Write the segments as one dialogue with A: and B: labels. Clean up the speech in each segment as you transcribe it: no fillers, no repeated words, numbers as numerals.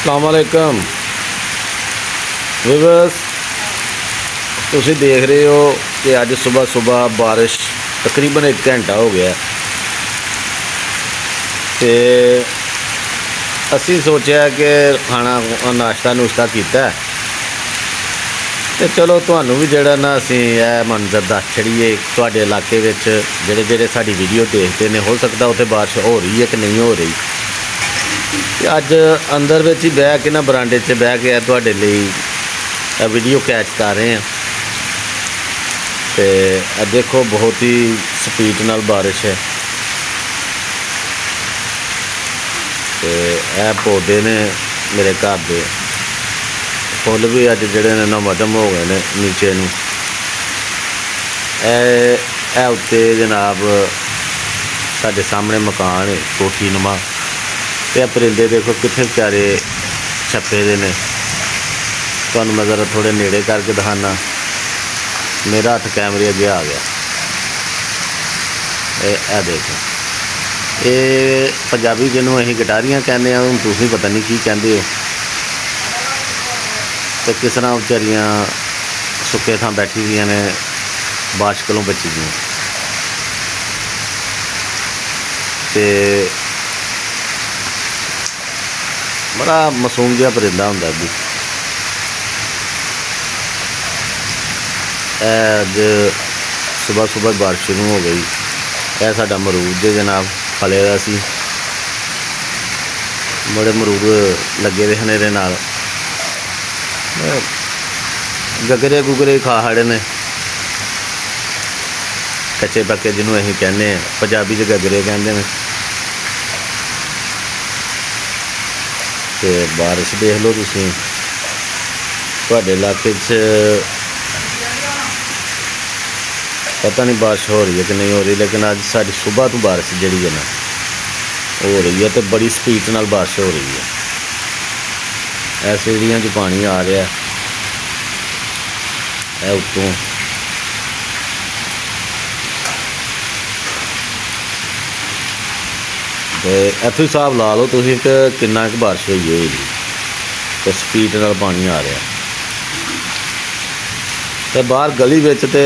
A: अस्सलामुअलैकुम व्यूअर्स, तुसी देख रहे हो कि अज सुबह सुबह बारिश तकरीबन 1 घंटा हो गया ते असी सोचा कि खाना नाश्ता नुश्ता किया ते चलो तुहानू भी जड़ा ना असी यह मंजर दस छड़िए तुहाडे इलाके विच जेड़े जेड़े साडी वीडियो देखते हैं। हो सकता उत्थे बारिश हो रही है कि नहीं हो रही। अज अंदर विच ही बह के ना बरांडे च बह के तुहाडे लई वीडियो कैच कर रहे हैं। तो देखो बहुत ही स्पीड नाल बारिश है तो यह पौधे ने मेरे घर के फुल भी अज जड़े ने मधम हो गए ने नीचे नूं। उत्ते जनाब साडे सामने मकान है कोठी नुमा ते परिंदे देखो कितने प्यारे छप्पे दे ने। तुहानू मैं ज़रा थोड़े नेड़े करके दिखाना। मेरा हथ कैमरे अगे आ गया। ए देखो ये पंजाबी जिन्हों असीं गटारियां कहने हुण तुसीं पता नहीं की कहंदे हो। तो किस तरह बेचारियां सुक्के थां बैठी दियां ने बारिश कोलों बची दियां। ते बड़ा मासूम जिहा परिंदा हुंदा भी। अज सुबह सुबह बारिश शुरू हो गई। यह साडा मरूद जे जनाब फले दा सी, बड़े मरूद लगे दे हने दे नाल। गगरे गुगरे खा खड़े ने, कच्चे पक्के जिन्हों असीं कहने पंजाबी च गगरे कहंदे ने। ते बारिश देख लो तुसीं तुहाडे इलाके च पता नहीं बारिश हो रही है कि नहीं हो रही, लेकिन अज साडी सुबह तो बारिश जिहड़ी है ना हो रही है तो बड़ी स्पीड नाल बारिश हो रही है। सीढ़ियां च पानी आ रहा है उत्तों। तो इत्थों हिसाब ला लो तुसीं कि किन्ना क बारिश होई होएगी तो स्पीड नाल पानी आ रहा। तो बाहर गली विच ते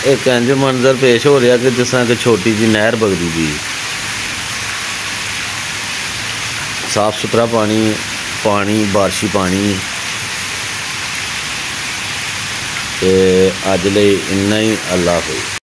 A: एक इंज मंजर पेश हो रहा कि जिस तरह कि छोटी जी नहर बगदी भी। साफ सुथरा पानी पानी बारिशी पानी। ते अज लई इन्ना ही। अल्लाह हाफिज़।